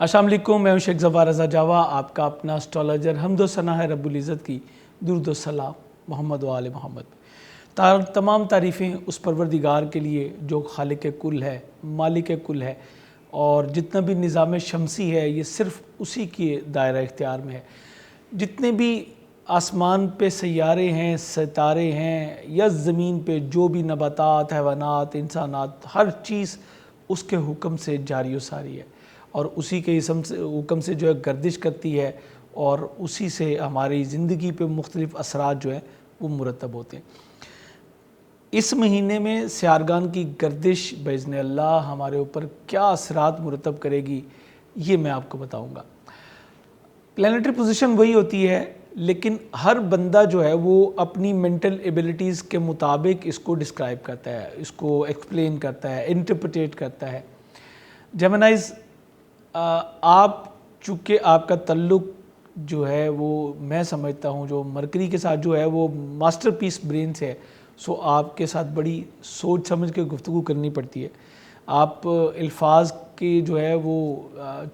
السلام علیکم، میں ہوں شیخ ظفار رضا جاوا، آپ کا اپنا اسٹرالوجر۔ حمد و ثنا ہے رب العزت کی، درود و سلام محمد و آل محمد۔ تمام تعریفیں اس پروردگار کے لیے جو خالق کل ہے، مالک کل ہے، اور جتنا بھی نظام شمسی ہے یہ صرف اسی کے دائرہ اختیار میں ہے۔ جتنے بھی آسمان پہ سیارے ہیں، ستارے ہیں، یا زمین پہ جو بھی نباتات، حیوانات، انسانات، ہر چیز اس کے حکم سے جاری و ساری ہے، اور اسی کے حکم سے جو ہے گردش کرتی ہے، اور اسی سے ہماری زندگی پہ مختلف اثرات جو ہیں وہ مرتب ہوتے ہیں۔ اس مہینے میں سیارگان کی گردش باذن اللہ ہمارے اوپر کیا اثرات مرتب کرے گی، یہ میں آپ کو بتاؤں گا۔ پلانیٹری پوزیشن وہی ہوتی ہے، لیکن ہر بندہ جو ہے وہ اپنی مینٹل ایبیلٹیز کے مطابق اس کو ڈسکرائب کرتا ہے، اس کو ایکسپلین کرتا ہے، انٹرپریٹ کرتا ہے۔ جیمنائز، آپ چونکہ آپ کا تعلق جو ہے وہ میں سمجھتا ہوں جو مرکری کے ساتھ جو ہے وہ ماسٹر پیس برین سے ہے، سو آپ کے ساتھ بڑی سوچ سمجھ کے گفتگو کرنی پڑتی ہے۔ آپ الفاظ کے جو ہے وہ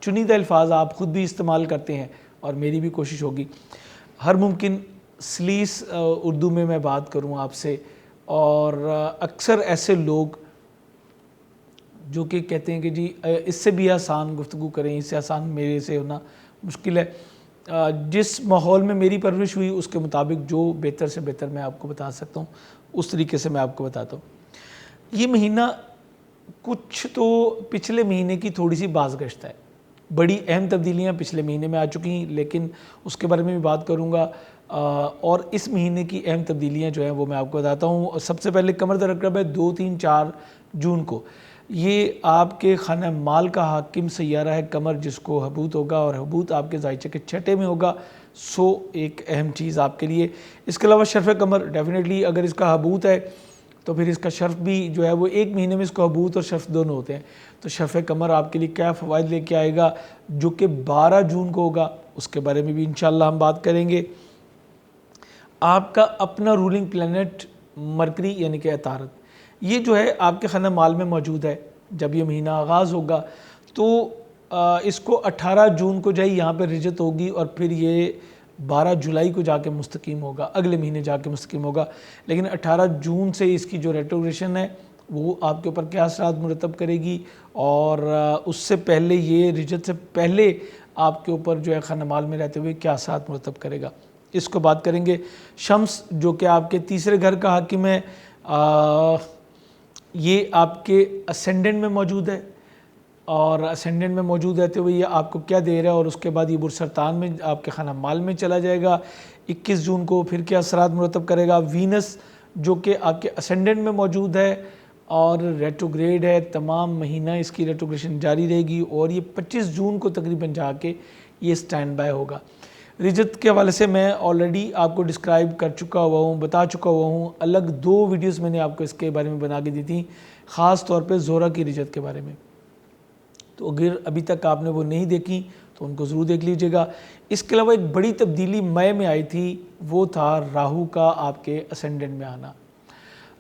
چنیدہ الفاظ آپ خود بھی استعمال کرتے ہیں، اور میری بھی کوشش ہوگی ہر ممکن سلیس اردو میں بات کروں آپ سے۔ اور اکثر ایسے لوگ جو کہ کہتے ہیں کہ جی اس سے بھی آسان گفتگو کریں، اس سے آسان میرے سے ہونا مشکل ہے۔ جس ماحول میں میری پرورش ہوئی اس کے مطابق جو بہتر سے بہتر میں آپ کو بتا سکتا ہوں اس طریقے سے میں آپ کو بتاتا ہوں۔ یہ مہینہ کچھ تو پچھلے مہینے کی تھوڑی سی بازگشت ہے، بڑی اہم تبدیلیاں پچھلے مہینے میں آ چکی ہیں، لیکن اس کے بارے میں بھی بات کروں گا۔ اور اس مہینے کی اہم تبدیلیاں جو ہیں وہ میں آپ کو بتاتا ہوں۔ سب سے پہلے قمر در عقرب ہے 2، 3، 4 جون کو۔ یہ آپ کے خانہ مال کا حاکم سیارہ ہے قمر، جس کو حبوط ہوگا، اور حبوط آپ کے ذائچے کے چھٹے میں ہوگا، سو ایک اہم چیز آپ کے لیے۔ اس کے علاوہ شرف قمر ڈیفینیٹلی اگر اس کا حبوط ہے تو پھر اس کا شرف بھی جو ہے وہ ایک مہینے میں اس کو حبوط اور شرف دونوں ہوتے ہیں، تو شرف قمر آپ کے لیے کیا فوائد لے کے آئے گا جو کہ 12 جون کو ہوگا، اس کے بارے میں بھی انشاءاللہ ہم بات کریں گے۔ آپ کا اپنا رولنگ پلانٹ مرکری یعنی کہ عطارد، یہ جو ہے آپ کے خانہ مال میں موجود ہے۔ جب یہ مہینہ آغاز ہوگا تو اس کو 18 جون کو جو ہے یہاں پہ رجت ہوگی، اور پھر یہ 12 جولائی کو جا کے مستقیم ہوگا، اگلے مہینے جا کے مستقیم ہوگا۔ لیکن 18 جون سے اس کی جو ریٹروگریشن ہے وہ آپ کے اوپر کیا اثرات مرتب کرے گی، اور اس سے پہلے یہ رجت سے پہلے آپ کے اوپر جو ہے خانہ مال میں رہتے ہوئے کیا اثرات مرتب کرے گا، اس کو بات کریں گے۔ شمس جو کہ آپ کے تیسرے گھر کا حاکم ہے، یہ آپ کے اسینڈنٹ میں موجود ہے، اور اسینڈنٹ میں موجود رہتے ہوئے یہ آپ کو کیا دے رہا ہے، اور اس کے بعد یہ برسرطان میں آپ کے خانہ مال میں چلا جائے گا 21 جون کو۔ پھر کیا اثرات مرتب کرے گا؟ وینس جو کہ آپ کے اسینڈنٹ میں موجود ہے اور ریٹروگریڈ ہے، تمام مہینہ اس کی ریٹروگریشن جاری رہے گی، اور یہ 25 جون کو تقریباً جا کے یہ سٹینڈ بائی ہوگا۔ رجت کے حوالے سے میں آلریڈی آپ کو ڈسکرائب کر چکا ہوا ہوں، بتا چکا ہوا ہوں، الگ 2 ویڈیوز میں نے آپ کو اس کے بارے میں بنا کے دی تھیں، خاص طور پہ زہرہ کی رجت کے بارے میں، تو اگر ابھی تک آپ نے وہ نہیں دیکھی تو ان کو ضرور دیکھ لیجئے گا۔ اس کے علاوہ ایک بڑی تبدیلی مئی میں آئی تھی، وہ تھا راہو کا آپ کے اسینڈنٹ میں آنا۔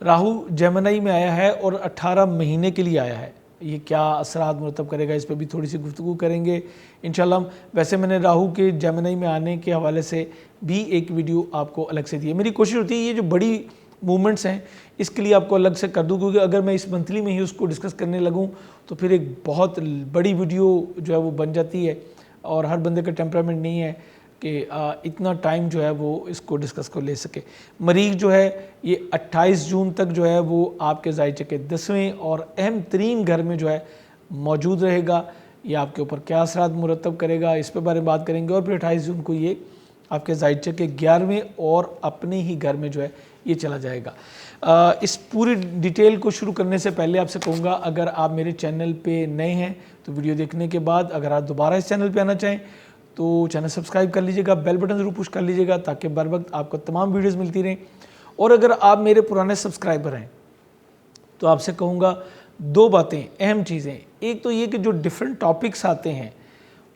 راہو جیمنائی میں آیا ہے اور 18 مہینے کے لیے آیا ہے۔ یہ کیا اثرات مرتب کرے گا، اس پہ بھی تھوڑی سی گفتگو کریں گے انشاءاللہ۔ ویسے میں نے راہو کے جیمنائی میں آنے کے حوالے سے بھی ایک ویڈیو آپ کو الگ سے دی ہے۔ میری کوشش ہوتی ہے یہ جو بڑی موومنٹس ہیں اس کے لیے آپ کو الگ سے کر دوں، کیونکہ اگر میں اس منتھلی میں ہی اس کو ڈسکس کرنے لگوں تو پھر ایک بہت بڑی ویڈیو جو ہے وہ بن جاتی ہے، اور ہر بندے کا ٹیمپرامنٹ نہیں ہے کہ اتنا ٹائم جو ہے وہ اس کو ڈسکس کو لے سکے۔ مریخ جو ہے یہ 28 جون تک جو ہے وہ آپ کے ذائچے کے 10ویں اور اہم ترین گھر میں جو ہے موجود رہے گا۔ یہ آپ کے اوپر کیا اثرات مرتب کرے گا اس پہ بارے میں بات کریں گے، اور پھر 28 جون کو یہ آپ کے ذائچے کے 11ویں اور اپنے ہی گھر میں جو ہے یہ چلا جائے گا۔ اس پوری ڈیٹیل کو شروع کرنے سے پہلے آپ سے کہوں گا، اگر آپ میرے چینل پہ نئے ہیں تو ویڈیو دیکھنے کے بعد اگر آپ دوبارہ اس چینل پہ آنا چاہیں تو چینل سبسکرائب کر لیجئے گا، بیل بٹن ضرور پش کر لیجئے گا تاکہ بر وقت آپ کو تمام ویڈیوز ملتی رہیں۔ اور اگر آپ میرے پرانے سبسکرائبر ہیں تو آپ سے کہوں گا 2 باتیں، اہم چیزیں۔ ایک تو یہ کہ جو ڈیفرنٹ ٹاپکس آتے ہیں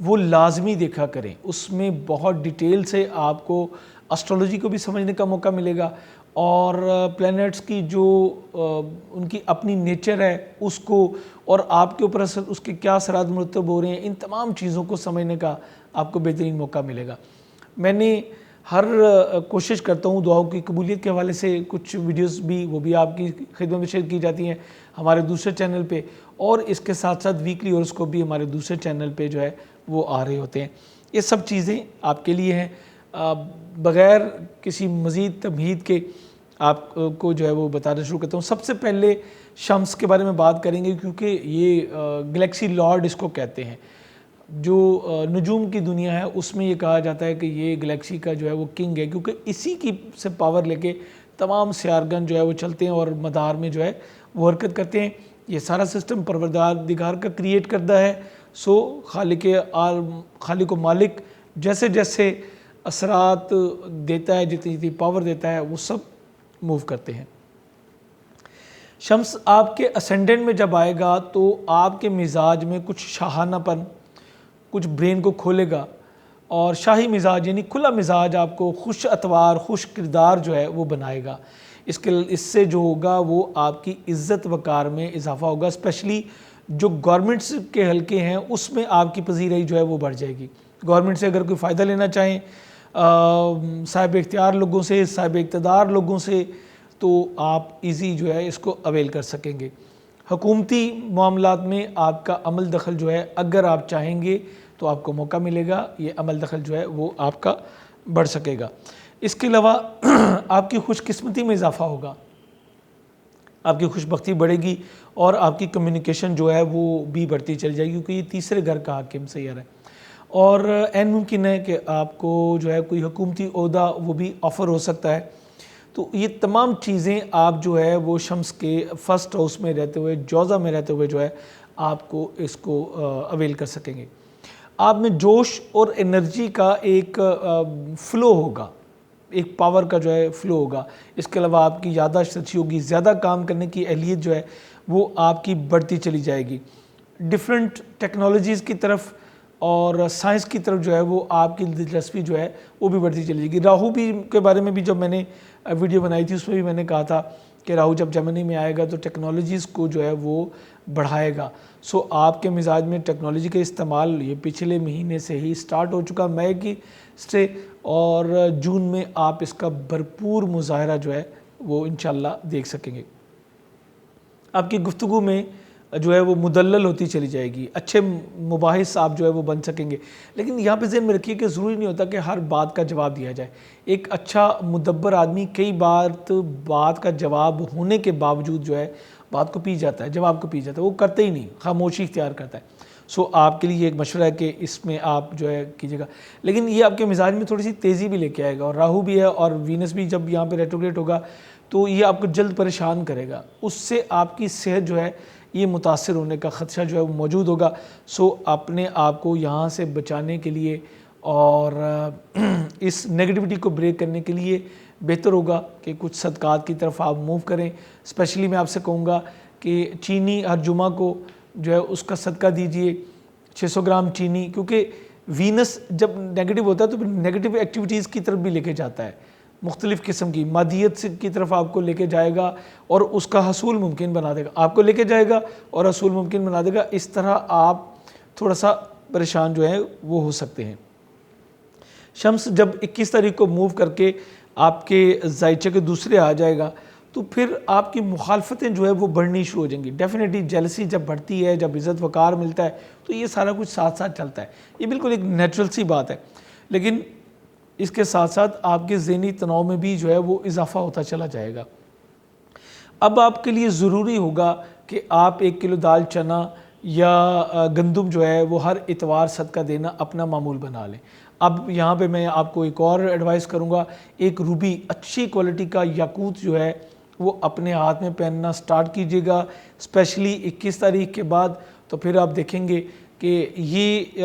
وہ لازمی دیکھا کریں، اس میں بہت ڈیٹیل سے آپ کو اسٹرالوجی کو بھی سمجھنے کا موقع ملے گا، اور پلینٹس کی جو ان کی اپنی نیچر ہے اس کو، اور آپ کے اوپر اس کے کیا اثرات مرتب ہو رہے ہیں، ان تمام چیزوں کو سمجھنے کا آپ کو بہترین موقع ملے گا۔ میں نے ہر کوشش کرتا ہوں دعاؤں کی قبولیت کے حوالے سے کچھ ویڈیوز بھی وہ بھی آپ کی خدمت میں شیئر کی جاتی ہیں ہمارے دوسرے چینل پہ، اور اس کے ساتھ ساتھ ویکلی ہاروسکوپ بھی ہمارے دوسرے چینل پہ جو ہے وہ آ رہے ہوتے ہیں۔ یہ سب چیزیں آپ کے لیے ہیں، بغیر کسی مزید تمہید کے آپ کو جو ہے وہ بتانا شروع کرتا ہوں۔ سب سے پہلے شمس کے بارے میں بات کریں گے، کیونکہ یہ گلیکسی لارڈ اس کو کہتے ہیں۔ جو نجوم کی دنیا ہے اس میں یہ کہا جاتا ہے کہ یہ گلیکسی کا جو ہے وہ کنگ ہے، کیونکہ اسی کی سے پاور لے کے تمام سیارگن جو ہے وہ چلتے ہیں اور مدار میں جو ہے وہ حرکت کرتے ہیں۔ یہ سارا سسٹم پروردگار کا کریٹ کردہ ہے، سو خالق و مالک جیسے جیسے اثرات دیتا ہے، جتنی پاور دیتا ہے، وہ سب موو کرتے ہیں۔ شمس آپ کے اسینڈنٹ میں جب آئے گا تو آپ کے مزاج میں کچھ شاہانہ پن، کچھ برین کو کھولے گا، اور شاہی مزاج یعنی کھلا مزاج آپ کو خوش اتوار، خوش کردار جو ہے وہ بنائے گا۔ اس سے جو ہوگا وہ آپ کی عزت وقار میں اضافہ ہوگا، اسپیشلی جو گورنمنٹس کے حلقے ہیں اس میں آپ کی پذیرائی جو ہے وہ بڑھ جائے گی۔ گورنمنٹ سے اگر کوئی فائدہ لینا چاہیں، صاحب اختیار لوگوں سے، صاحب اقتدار لوگوں سے، تو آپ ایزی جو ہے اس کو اویل کر سکیں گے۔ حکومتی معاملات میں آپ کا عمل دخل جو ہے اگر آپ چاہیں گے تو آپ کو موقع ملے گا، یہ عمل دخل جو ہے وہ آپ کا بڑھ سکے گا۔ اس کے علاوہ آپ کی خوش قسمتی میں اضافہ ہوگا، آپ کی خوش بختی بڑھے گی، اور آپ کی کمیونیکیشن جو ہے وہ بھی بڑھتی چلی جائے گی، کیونکہ یہ تیسرے گھر کا حاکم سیارہ ہے۔ اور عین ممکن ہے کہ آپ کو جو ہے کوئی حکومتی عہدہ وہ بھی آفر ہو سکتا ہے۔ تو یہ تمام چیزیں آپ جو ہے وہ شمس کے فرسٹ ہاؤس میں رہتے ہوئے، جوزہ میں رہتے ہوئے جو ہے آپ کو اس کو اویل کر سکیں گے۔ آپ میں جوش اور انرجی کا ایک فلو ہوگا، ایک پاور کا جو ہے فلو ہوگا۔ اس کے علاوہ آپ کی یادداشت اچھی ہوگی، زیادہ کام کرنے کی اہلیت جو ہے وہ آپ کی بڑھتی چلی جائے گی۔ ڈیفرنٹ ٹیکنالوجیز کی طرف اور سائنس کی طرف جو ہے وہ آپ کی دلچسپی جو ہے وہ بھی بڑھتی چلی جائے گی۔ راہو بھی کے بارے میں بھی جب میں نے ویڈیو بنائی تھی اس میں بھی میں نے کہا تھا کہ راہو جب جیمنی میں آئے گا تو ٹیکنالوجیز کو جو ہے وہ بڑھائے گا۔ سو آپ کے مزاج میں ٹیکنالوجی کا استعمال یہ پچھلے مہینے سے ہی سٹارٹ ہو چکا، مئی کی سے، اور جون میں آپ اس کا بھرپور مظاہرہ جو ہے وہ انشاءاللہ دیکھ سکیں گے۔ آپ کی گفتگو میں جو ہے وہ مدلل ہوتی چلی جائے گی، اچھے مباحث آپ جو ہے وہ بن سکیں گے۔ لیکن یہاں پہ ذہن میں رکھیے کہ ضروری نہیں ہوتا کہ ہر بات کا جواب دیا جائے۔ ایک اچھا مدبر آدمی کئی بات کا جواب ہونے کے باوجود جو ہے بات کو پی جاتا ہے، جواب کو پی جاتا ہے، وہ کرتے ہی نہیں، خاموشی اختیار کرتا ہے۔ سو آپ کے لیے ایک مشورہ ہے کہ اس میں آپ جو ہے کیجیے گا، لیکن یہ آپ کے مزاج میں تھوڑی سی تیزی بھی لے کے آئے گا، اور راہو بھی ہے اور وینس بھی جب یہاں پہ ریٹروگریڈ ہوگا تو یہ آپ کو جلد پریشان کرے گا، اس سے آپ کی صحت جو ہے یہ متاثر ہونے کا خدشہ جو ہے وہ موجود ہوگا۔ سو اپنے آپ کو یہاں سے بچانے کے لیے اور اس نیگیٹیوٹی کو بریک کرنے کے لیے بہتر ہوگا کہ کچھ صدقات کی طرف آپ موو کریں۔ اسپیشلی میں آپ سے کہوں گا کہ چینی ہر جمعہ کو جو ہے اس کا صدقہ دیجئے، 600 گرام چینی، کیونکہ وینس جب نیگیٹو ہوتا ہے تو پھر نیگیٹو ایکٹیویٹیز کی طرف بھی لے کے جاتا ہے، مختلف قسم کی مادیت کی طرف آپ کو لے کے جائے گا اور اس کا حصول ممکن بنا دے گا، آپ کو لے کے جائے گا اور حصول ممکن بنا دے گا۔ اس طرح آپ تھوڑا سا پریشان جو ہے وہ ہو سکتے ہیں۔ شمس جب 21 تاریخ کو موو کر کے آپ کے ذائچے کے دوسرے آ جائے گا تو پھر آپ کی مخالفتیں جو ہے وہ بڑھنی شروع ہو جائیں گی۔ ڈیفینیٹلی جیلسی جب بڑھتی ہے، جب عزت وقار ملتا ہے تو یہ سارا کچھ ساتھ ساتھ چلتا ہے، یہ بالکل ایک نیچرل سی بات ہے، لیکن اس کے ساتھ ساتھ آپ کے ذہنی تناؤ میں بھی جو ہے وہ اضافہ ہوتا چلا جائے گا۔ اب آپ کے لیے ضروری ہوگا کہ آپ 1 کلو دال چنا یا گندم جو ہے وہ ہر اتوار صدقہ دینا اپنا معمول بنا لیں۔ اب یہاں پہ میں آپ کو ایک اور ایڈوائس کروں گا، ایک روبی اچھی کوالٹی کا یاقوت جو ہے وہ اپنے ہاتھ میں پہننا سٹارٹ کیجیے گا، اسپیشلی 21 تاریخ کے بعد، تو پھر آپ دیکھیں گے کہ یہ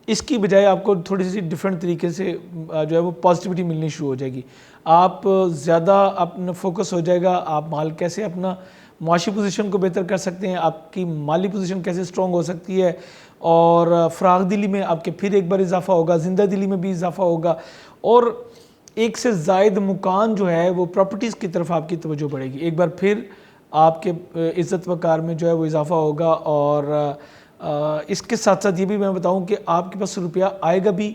اس کی بجائے آپ کو تھوڑی سی ڈیفرنٹ طریقے سے جو ہے وہ پازیٹیوٹی ملنی شروع ہو جائے گی۔ آپ زیادہ اپنا فوکس ہو جائے گا، آپ مال کیسے اپنا معاشی پوزیشن کو بہتر کر سکتے ہیں، آپ کی مالی پوزیشن کیسے سٹرونگ ہو سکتی ہے، اور فراغ دلی میں آپ کے پھر ایک بار اضافہ ہوگا، زندہ دلی میں بھی اضافہ ہوگا، اور ایک سے زائد مکان جو ہے وہ پراپرٹیز کی طرف آپ کی توجہ بڑھے گی. ایک بار پھر آپ کے عزت وقار میں جو ہے وہ اضافہ ہوگا. اور اس کے ساتھ ساتھ یہ بھی میں بتاؤں کہ آپ کے پاس روپیہ آئے گا بھی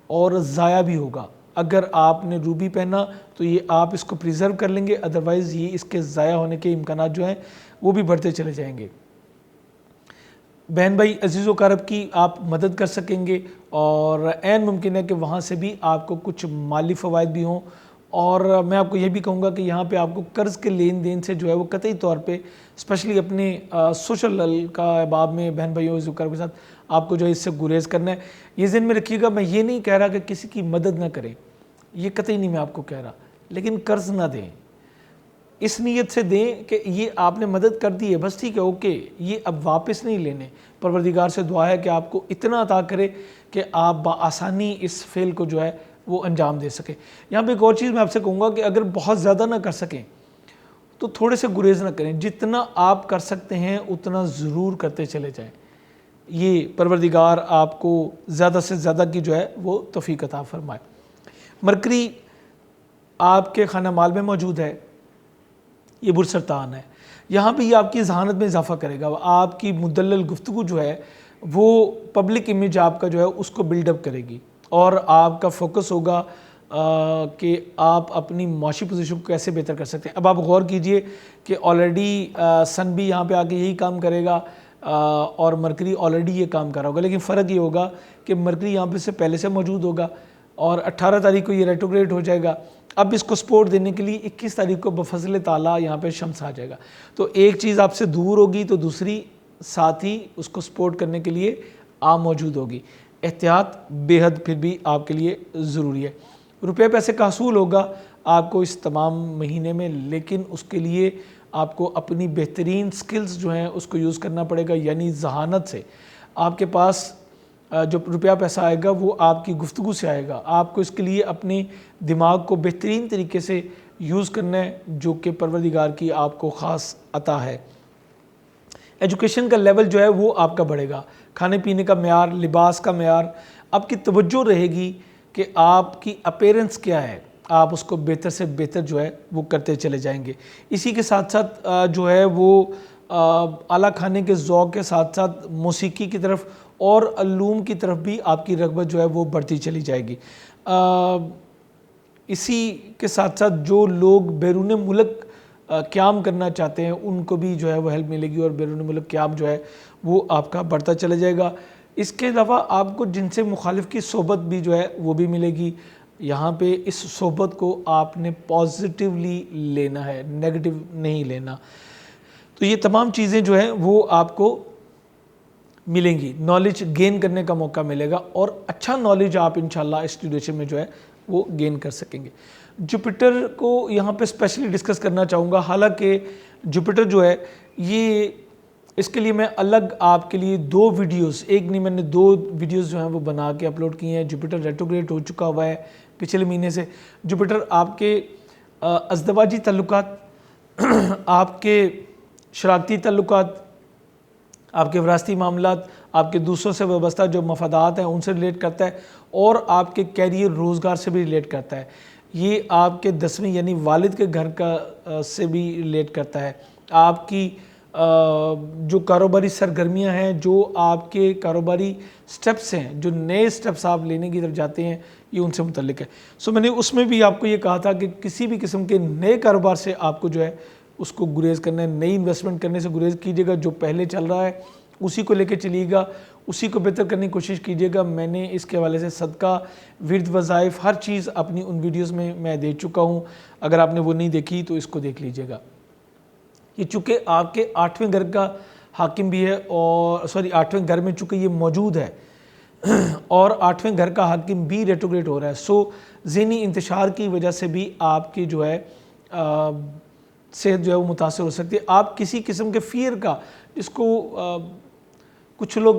اور ضائع بھی ہوگا. اگر آپ نے روبی پہنا تو یہ آپ اس کو پریزرو کر لیں گے, ادروائز یہ اس کے ضائع ہونے کے امکانات جو ہیں وہ بھی بڑھتے چلے جائیں گے. بہن بھائی عزیز و اقارب کی آپ مدد کر سکیں گے, اور عین ممکن ہے کہ وہاں سے بھی آپ کو کچھ مالی فوائد بھی ہوں. اور میں آپ کو یہ بھی کہوں گا کہ یہاں پہ آپ کو قرض کے لین دین سے جو ہے وہ قطعی طور پہ اسپیشلی اپنے سوشل کا باب میں بہن بھائیوں عزیز و اقارب کے ساتھ آپ کو جو ہے اس سے گریز کرنا ہے. یہ ذہن میں رکھیے گا, میں یہ نہیں کہہ رہا کہ کسی کی مدد نہ کریں, یہ قطعی نہیں میں آپ کو کہہ رہا, لیکن قرض نہ دیں. اس نیت سے دیں کہ یہ آپ نے مدد کر دی ہے, بس ٹھیک ہے, اوکے, یہ اب واپس نہیں لینے. پروردگار سے دعا ہے کہ آپ کو اتنا عطا کرے کہ آپ بآسانی اس فعل کو جو ہے وہ انجام دے سکیں. یہاں پہ ایک اور چیز میں آپ سے کہوں گا کہ اگر بہت زیادہ نہ کر سکیں تو تھوڑے سے گریز نہ کریں. جتنا آپ کر سکتے ہیں اتنا ضرور کرتے چلے جائیں. یہ پروردگار آپ کو زیادہ سے زیادہ کی جو ہے وہ توفیق عطا فرمائے. مرکری آپ کے خانہ مال میں موجود ہے, یہ برسرطان ہے. یہاں پہ یہ آپ کی ذہانت میں اضافہ کرے گا. آپ کی مدلل گفتگو جو ہے وہ پبلک امیج آپ کا جو ہے اس کو بلڈ اپ کرے گی, اور آپ کا فوکس ہوگا کہ آپ اپنی معاشی پوزیشن کو کیسے بہتر کر سکتے ہیں. اب آپ غور کیجئے کہ آلریڈی سن بھی یہاں پہ آ کے یہی کام کرے گا, اور مرکری آلریڈی یہ کام کر رہا ہوگا, لیکن فرق یہ ہوگا کہ مرکری یہاں پہ سے پہلے سے موجود ہوگا, اور 18 تاریخ کو یہ ریٹروگریڈ ہو جائے گا. اب اس کو سپورٹ دینے کے لیے 21 تاریخ کو بفضل تعالیٰ یہاں پہ شمس آ جائے گا. تو ایک چیز آپ سے دور ہوگی تو دوسری ساتھ ہی اس کو سپورٹ کرنے کے لیے آپ موجود ہوگی. احتیاط بے حد پھر بھی آپ کے لیے ضروری ہے. روپے پیسے کا حصول ہوگا آپ کو اس تمام مہینے میں, لیکن اس کے لیے آپ کو اپنی بہترین سکلز جو ہیں اس کو یوز کرنا پڑے گا, یعنی ذہانت سے. آپ کے پاس جو روپیہ پیسہ آئے گا وہ آپ کی گفتگو سے آئے گا. آپ کو اس کے لیے اپنے دماغ کو بہترین طریقے سے یوز کرنا ہے, جو کہ پروردگار کی آپ کو خاص عطا ہے. ایجوکیشن کا لیول جو ہے وہ آپ کا بڑھے گا. کھانے پینے کا معیار, لباس کا معیار, آپ کی توجہ رہے گی کہ آپ کی اپیرنس کیا ہے, آپ اس کو بہتر سے بہتر جو ہے وہ کرتے چلے جائیں گے. اسی کے ساتھ ساتھ جو ہے وہ اعلیٰ کھانے کے ذوق کے ساتھ ساتھ موسیقی کی طرف اور علوم کی طرف بھی آپ کی رغبت جو ہے وہ بڑھتی چلی جائے گی. اسی کے ساتھ ساتھ جو لوگ بیرون ملک قیام کرنا چاہتے ہیں ان کو بھی جو ہے وہ ہیلپ ملے گی, اور بیرون ملک قیام جو ہے وہ آپ کا بڑھتا چلا جائے گا. اس کے علاوہ آپ کو جن سے مخالف کی صحبت بھی جو ہے وہ بھی ملے گی. یہاں پہ اس صحبت کو آپ نے پازیٹیولی لینا ہے, نیگیٹو نہیں لینا. تو یہ تمام چیزیں جو ہیں وہ آپ کو ملیں گی. نالج گین کرنے کا موقع ملے گا, اور اچھا نالج آپ انشاءاللہ اس ڈیوریشن میں جو ہے وہ گین کر سکیں گے. جوپیٹر کو یہاں پہ اسپیشلی ڈسکس کرنا چاہوں گا. حالانکہ جوپیٹر جو ہے یہ, اس کے لیے میں الگ آپ کے لیے 2 ویڈیوز, ایک نہیں میں نے 2 ویڈیوز جو ہیں وہ بنا کے اپلوڈ کی ہیں. جوپیٹر ریٹروگریڈ ہو چکا ہوا ہے پچھلے مہینے سے. جوپیٹر آپ کے ازدواجی تعلقات, آپ کے شراکتی تعلقات, آپ کے وراثتی معاملات, آپ کے دوسروں سے وابستہ جو مفادات ہیں ان سے ریلیٹ کرتا ہے, اور آپ کے کیریئر روزگار سے بھی ریلیٹ کرتا ہے. یہ آپ کے 10ویں یعنی والد کے گھر کا سے بھی ریلیٹ کرتا ہے. آپ کی جو کاروباری سرگرمیاں ہیں, جو آپ کے کاروباری سٹیپس ہیں, جو نئے سٹیپس آپ لینے کی طرف جاتے ہیں, یہ ان سے متعلق ہے. میں نے اس میں بھی آپ کو یہ کہا تھا کہ کسی بھی قسم کے نئے کاروبار سے آپ کو جو ہے اس کو گریز کرنا ہے. نئی انویسٹمنٹ کرنے سے گریز کیجیے گا. جو پہلے چل رہا ہے اسی کو لے کے چلیے گا, اسی کو بہتر کرنے کی کوشش کیجیے گا. میں نے اس کے حوالے سے صدقہ, ورد, وظائف, ہر چیز اپنی ان ویڈیوز میں دے چکا ہوں. اگر آپ نے وہ نہیں دیکھی تو اس کو دیکھ لیجیے گا. یہ چونکہ آپ کے 8ویں گھر کا حاکم بھی ہے, اور 8ویں گھر میں چونکہ یہ موجود ہے, اور 8ویں گھر کا حاکم بھی ریٹروگریڈ ہو رہا ہے. ذہنی انتشار کی وجہ سے بھی آپ کی جو ہے صحت جو ہے وہ متاثر ہو سکتی ہے. آپ کسی قسم کے فیئر کا, جس کو کچھ لوگ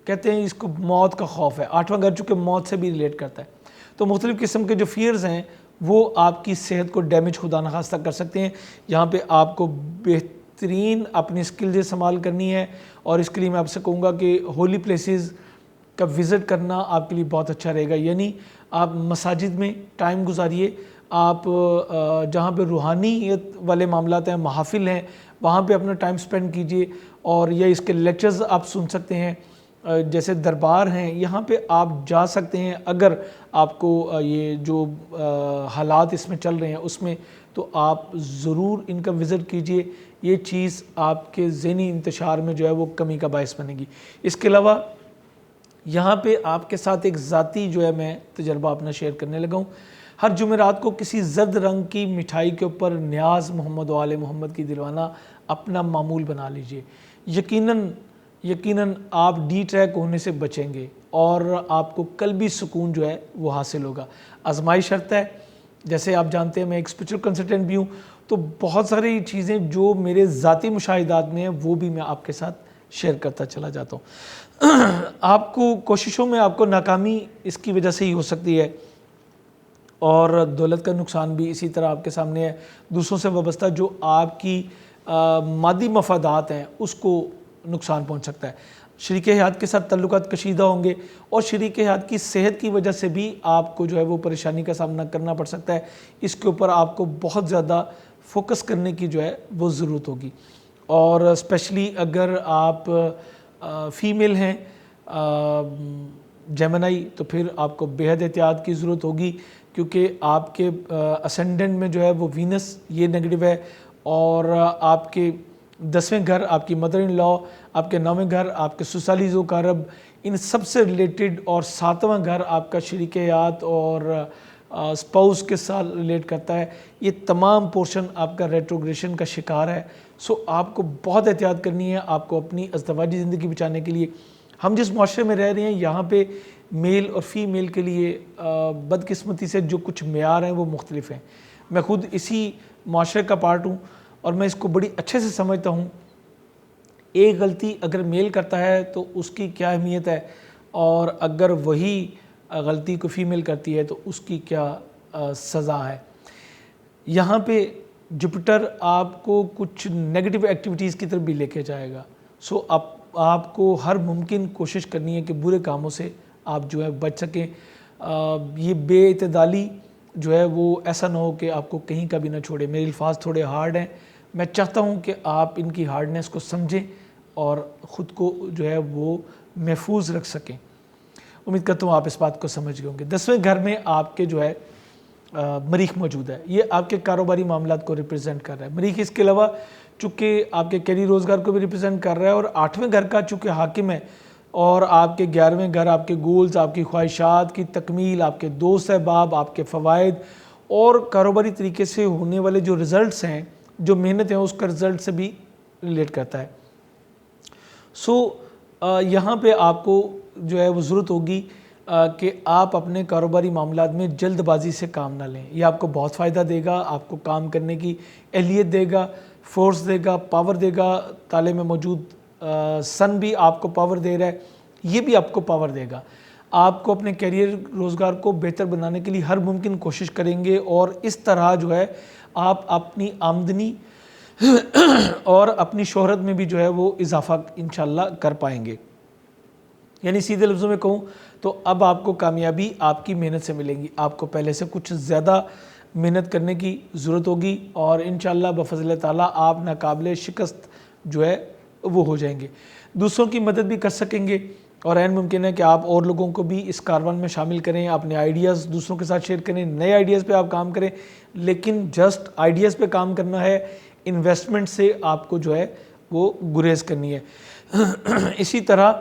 کہتے ہیں اس کو موت کا خوف ہے, 8واں گھر چونکہ موت سے بھی ریلیٹ کرتا ہے, تو مختلف قسم کے جو فیئرز ہیں وہ آپ کی صحت کو ڈیمیج خدا نخواستہ کر سکتے ہیں. یہاں پہ آپ کو بہترین اپنی سکلز استعمال کرنی ہے, اور اس کے لیے میں آپ سے کہوں گا کہ ہولی پلیسز کا وزٹ کرنا آپ کے لیے بہت اچھا رہے گا، یعنی آپ مساجد میں ٹائم گزاریے، آپ جہاں پہ روحانیت والے معاملات ہیں، محافل ہیں، وہاں پہ اپنا ٹائم سپینڈ کیجئے، اور یا اس کے لیکچرز آپ سن سکتے ہیں، جیسے دربار ہیں یہاں پہ آپ جا سکتے ہیں اگر آپ کو یہ جو حالات اس میں چل رہے ہیں اس میں، تو آپ ضرور ان کا وزٹ کیجئے، یہ چیز آپ کے ذہنی انتشار میں جو ہے وہ کمی کا باعث بنے گی۔ اس کے علاوہ یہاں پہ آپ کے ساتھ ایک ذاتی جو ہے میں تجربہ اپنا شیئر کرنے لگا ہوں، ہر جمعرات کو کسی زرد رنگ کی مٹھائی کے اوپر نیاز محمد و آل محمد کی دلوانا اپنا معمول بنا لیجئے، یقیناً آپ ڈی ٹریک ہونے سے بچیں گے اور آپ کو قلبی سکون جو ہے وہ حاصل ہوگا۔ آزمائش شرط ہے، جیسے آپ جانتے ہیں میں ایک اسپرچل کنسلٹنٹ بھی ہوں، تو بہت ساری چیزیں جو میرے ذاتی مشاہدات میں ہیں وہ بھی میں آپ کے ساتھ شیئر کرتا چلا جاتا ہوں۔ آپ کو کوششوں میں آپ کو ناکامی اس کی وجہ سے ہی ہو سکتی ہے، اور دولت کا نقصان بھی اسی طرح آپ کے سامنے ہے، دوسروں سے وابستہ جو آپ کی مادی مفادات ہیں اس کو نقصان پہنچ سکتا ہے، شریک حیات کے ساتھ تعلقات کشیدہ ہوں گے، اور شریک حیات کی صحت کی وجہ سے بھی آپ کو جو ہے وہ پریشانی کا سامنا کرنا پڑ سکتا ہے، اس کے اوپر آپ کو بہت زیادہ فوکس کرنے کی جو ہے وہ ضرورت ہوگی، اور اسپیشلی اگر آپ فیمیل ہیں جیمنائی، تو پھر آپ کو بے حد احتیاط کی ضرورت ہوگی، کیونکہ آپ کے اسینڈنٹ میں جو ہے وہ وینس یہ نیگیٹو ہے، اور آپ کے 10ویں گھر آپ کی مدر ان لا، آپ کے 9ویں گھر آپ کے سسالی ذوقارب، ان سب سے ریلیٹڈ، اور 7واں گھر آپ کا شریک حیات اور اسپاؤس کے ساتھ ریلیٹ کرتا ہے، یہ تمام پورشن آپ کا ریٹروگریشن کا شکار ہے، سو آپ کو بہت احتیاط کرنی ہے آپ کو اپنی ازدواجی زندگی بچانے کے لیے۔ ہم جس معاشرے میں رہ رہے ہیں یہاں پہ میل اور فیمیل کے لیے بدقسمتی سے جو کچھ معیار ہیں وہ مختلف ہیں، میں خود اسی معاشرے کا پارٹ ہوں اور میں اس کو بڑی اچھے سے سمجھتا ہوں، ایک غلطی اگر میل کرتا ہے تو اس کی کیا اہمیت ہے، اور اگر وہی غلطی کو فیمیل کرتی ہے تو اس کی کیا سزا ہے۔ یہاں پہ جپٹر آپ کو کچھ نیگیٹو ایکٹیویٹیز کی طرف بھی لے کے جائے گا، سو آپ کو ہر ممکن کوشش کرنی ہے کہ برے کاموں سے آپ جو ہے بچ سکیں، یہ بے اعتدالی جو ہے وہ ایسا نہ ہو کہ آپ کو کہیں کا بھی نہ چھوڑے۔ میرے الفاظ تھوڑے ہارڈ ہیں، میں چاہتا ہوں کہ آپ ان کی ہارڈنیس کو سمجھیں اور خود کو جو ہے وہ محفوظ رکھ سکیں۔ امید کرتا ہوں آپ اس بات کو سمجھ گئے ہوں گے۔ 10ویں گھر میں آپ کے جو ہے مریخ موجود ہے، یہ آپ کے کاروباری معاملات کو ریپرزینٹ کر رہا ہے۔ مریخ اس کے علاوہ چونکہ آپ کے کیریئر روزگار کو بھی ریپرزینٹ کر رہا ہے، اور 8ویں گھر کا چونکہ حاکم ہے، اور آپ کے 11ویں گھر آپ کے گولز، آپ کی خواہشات کی تکمیل، آپ کے دوست احباب، آپ کے فوائد، اور کاروباری طریقے سے ہونے والے جو رزلٹس ہیں، جو محنت ہیں اس کا رزلٹ سے بھی ریلیٹ کرتا ہے۔ سو یہاں پہ آپ کو جو ہے وہ ضرورت ہوگی کہ آپ اپنے کاروباری معاملات میں جلد بازی سے کام نہ لیں، یہ آپ کو بہت فائدہ دے گا، آپ کو کام کرنے کی اہلیت دے گا، فورس دے گا، پاور دے گا۔ تالے میں موجود سن بھی آپ کو پاور دے رہا ہے، یہ بھی آپ کو پاور دے گا۔ آپ کو اپنے کیریئر روزگار کو بہتر بنانے کے لیے ہر ممکن کوشش کریں گے، اور اس طرح جو ہے آپ اپنی آمدنی اور اپنی شہرت میں بھی جو ہے وہ اضافہ انشاءاللہ کر پائیں گے۔ یعنی سیدھے لفظوں میں کہوں تو اب آپ کو کامیابی آپ کی محنت سے ملے گی، آپ کو پہلے سے کچھ زیادہ محنت کرنے کی ضرورت ہوگی، اور انشاءاللہ بفضل تعالیٰ آپ ناقابل شکست جو ہے وہ ہو جائیں گے، دوسروں کی مدد بھی کر سکیں گے، اور عین ممکن ہے کہ آپ اور لوگوں کو بھی اس کاروان میں شامل کریں، اپنے آئیڈیاز دوسروں کے ساتھ شیئر کریں، نئے آئیڈیاز پہ آپ کام کریں، لیکن جسٹ آئیڈیاز پہ کام کرنا ہے، انویسٹمنٹ سے آپ کو جو ہے وہ گریز کرنی ہے۔ اسی طرح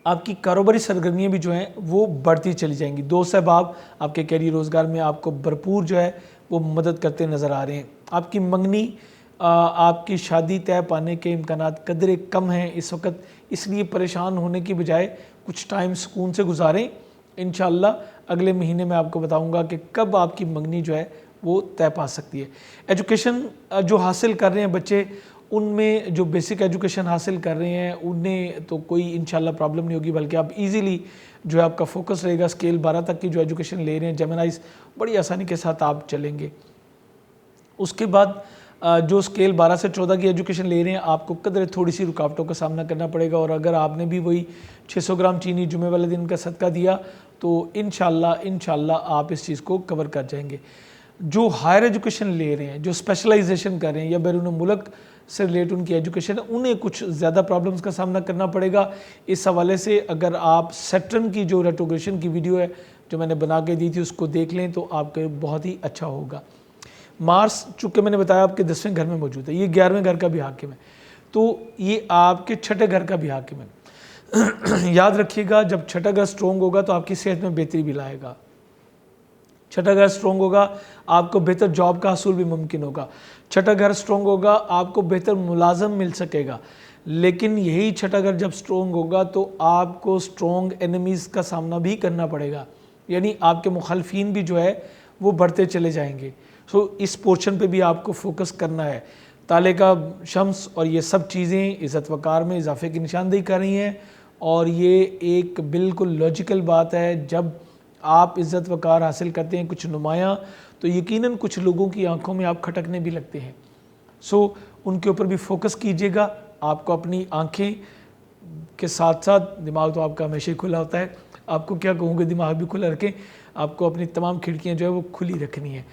آپ کی کاروباری سرگرمیاں بھی جو ہیں وہ بڑھتی چلی جائیں گی، دوست احباب آپ کے کیریئر روزگار میں آپ کو بھرپور جو ہے وہ مدد کرتے نظر آ رہے ہیں۔ آپ کی منگنی، آپ کی شادی طے پانے کے امکانات قدرے کم ہیں اس وقت، اس لیے پریشان ہونے کی بجائے کچھ ٹائم سکون سے گزاریں، انشاءاللہ اگلے مہینے میں آپ کو بتاؤں گا کہ کب آپ کی منگنی جو ہے وہ طے پا سکتی ہے۔ ایجوکیشن جو حاصل کر رہے ہیں بچے، ان میں جو بیسک ایجوکیشن حاصل کر رہے ہیں انہیں تو کوئی انشاءاللہ پرابلم نہیں ہوگی، بلکہ آپ ایزیلی جو ہے آپ کا فوکس رہے گا، سکیل 12 تک کی جو ایجوکیشن لے رہے ہیں جیمنائز، بڑی آسانی کے ساتھ آپ چلیں گے۔ اس کے بعد جو اسکیل 12 سے 14 کی ایجوکیشن لے رہے ہیں آپ کو قدر تھوڑی سی رکاوٹوں کا سامنا کرنا پڑے گا، اور اگر آپ نے بھی وہی 600 گرام چینی جمعے والے دن کا صدقہ دیا تو انشاءاللہ آپ اس چیز کو کور کر جائیں گے۔ جو ہائر ایجوکیشن لے رہے ہیں، جو اسپیشلائزیشن کر رہے ہیں یا بیرون ملک سے ریلیٹ ان کی ایجوکیشن ہے، انہیں کچھ زیادہ پرابلمز کا سامنا کرنا پڑے گا۔ اس حوالے سے اگر آپ سیٹرن کی جو ریٹروگریشن کی ویڈیو ہے جو میں نے بنا کے دی تھی اس کو دیکھ لیں تو آپ کے بہت ہی اچھا ہوگا۔ مارس چونکہ میں نے بتایا آپ کے 10ویں گھر میں موجود ہے، یہ 11ویں گھر کا بھی حاکم ہے، تو یہ آپ کے 6ٹھے گھر کا بھی حاکم ہے۔ یاد رکھیے گا جب 6ٹھا گھر سٹرونگ ہوگا تو آپ کی صحت میں بہتری بھی لائے گا، 6ٹھا گھر سٹرونگ ہوگا آپ کو بہتر جاب کا حصول بھی ممکن ہوگا، 6ٹھا گھر سٹرونگ ہوگا آپ کو بہتر ملازم مل سکے گا۔ لیکن یہی 6ٹھا گھر جب سٹرونگ ہوگا تو آپ کو سٹرونگ انیمیز کا سامنا بھی کرنا پڑے گا، یعنی آپ کے مخالفین بھی جو ہے وہ بڑھتے چلے جائیں گے۔ اس پورشن پہ بھی آپ کو فوکس کرنا ہے۔ تالے کا شمس اور یہ سب چیزیں عزت وقار میں اضافے کی نشاندہی کر رہی ہیں، اور یہ ایک بالکل لاجیکل بات ہے۔ جب آپ عزت وقار حاصل کرتے ہیں کچھ نمایاں تو یقیناً کچھ لوگوں کی آنکھوں میں آپ کھٹکنے بھی لگتے ہیں، ان کے اوپر بھی فوکس کیجیے گا۔ آپ کو اپنی آنکھیں کے ساتھ ساتھ دماغ تو آپ کا ہمیشہ کھلا ہوتا ہے، آپ کو کیا کہوں گے، دماغ بھی کھلا رکھیں، آپ کو اپنی تمام کھڑکیاں جو ہے وہ کھلی رکھنی ہیں،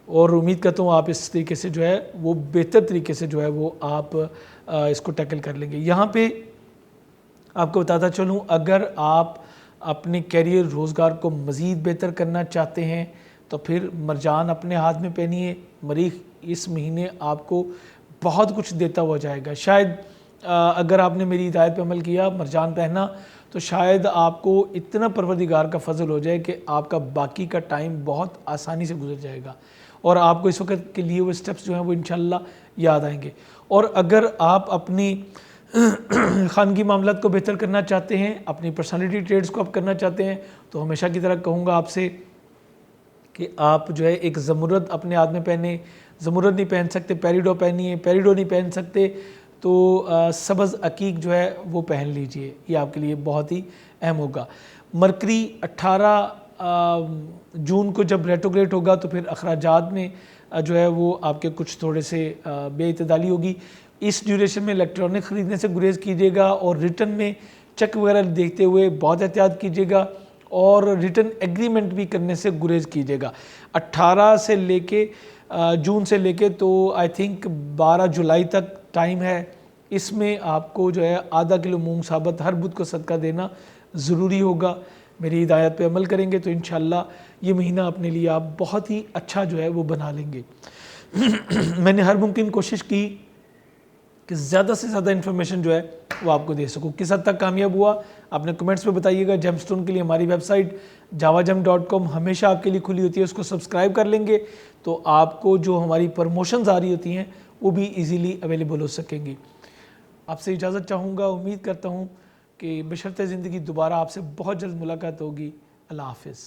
اور امید کرتا ہوں آپ اس طریقے سے جو ہے وہ بہتر طریقے سے جو ہے وہ آپ اس کو ٹیکل کر لیں گے۔ یہاں پہ آپ کو بتاتا چلوں، اگر آپ اپنے کیریئر روزگار کو مزید بہتر کرنا چاہتے ہیں تو پھر مرجان اپنے ہاتھ میں پہنیے۔ مریخ اس مہینے آپ کو بہت کچھ دیتا ہوا جائے گا۔ شاید اگر آپ نے میری ہدایت پہ عمل کیا، مرجان پہنا، تو شاید آپ کو اتنا پروردگار کا فضل ہو جائے کہ آپ کا باقی کا ٹائم بہت آسانی سے گزر جائے گا، اور آپ کو اس وقت کے لیے وہ سٹیپس جو ہیں وہ انشاءاللہ یاد آئیں گے۔ اور اگر آپ اپنی خانگی معاملات کو بہتر کرنا چاہتے ہیں، اپنی پرسنالٹی ٹریٹس کو آپ کرنا چاہتے ہیں، تو ہمیشہ کی طرح کہوں گا آپ سے کہ آپ جو ہے ایک زمرد اپنے ہاتھ میں پہنے۔ زمرد نہیں پہن سکتے پیریڈو پہنیے، پیریڈو نہیں پہن سکتے تو سبز عقیق جو ہے وہ پہن لیجئے، یہ آپ کے لیے بہت ہی اہم ہوگا۔ مرکری 18 جون کو جب ریٹروگریڈ ہوگا تو پھر اخراجات میں جو ہے وہ آپ کے کچھ تھوڑے سے بے اعتدالی ہوگی۔ اس ڈیوریشن میں الیکٹرانک خریدنے سے گریز کیجیے گا، اور ریٹرن میں چیک وغیرہ دیکھتے ہوئے بہت احتیاط کیجیے گا، اور ریٹرن ایگریمنٹ بھی کرنے سے گریز کیجیے گا۔ 18 سے لے کے جون سے لے کے تو آئی تھنک 12 جولائی تک ٹائم ہے، اس میں آپ کو جو ہے آدھا کلو مونگ ثابت ہر بدھ کو صدقہ دینا ضروری ہوگا۔ میری ہدایت پہ عمل کریں گے تو انشاءاللہ یہ مہینہ اپنے لیے آپ بہت ہی اچھا جو ہے وہ بنا لیں گے۔ میں نے ہر ممکن کوشش کی کہ زیادہ سے زیادہ انفارمیشن جو ہے وہ آپ کو دے سکوں۔ کس حد تک کامیاب ہوا اپنے کمنٹس میں بتائیے گا۔ جیم سٹون کے لیے ہماری ویب سائٹ javagem.com ہمیشہ آپ کے لیے کھلی ہوتی ہے، اس کو سبسکرائب کر لیں گے تو آپ کو جو ہماری پروموشنز آ رہی ہوتی ہیں وہ بھی ایزیلی اویلیبل ہو سکیں گی۔ آپ سے اجازت چاہوں گا، امید کرتا ہوں کہ بشرط زندگی دوبارہ آپ سے بہت جلد ملاقات ہوگی۔ اللہ حافظ۔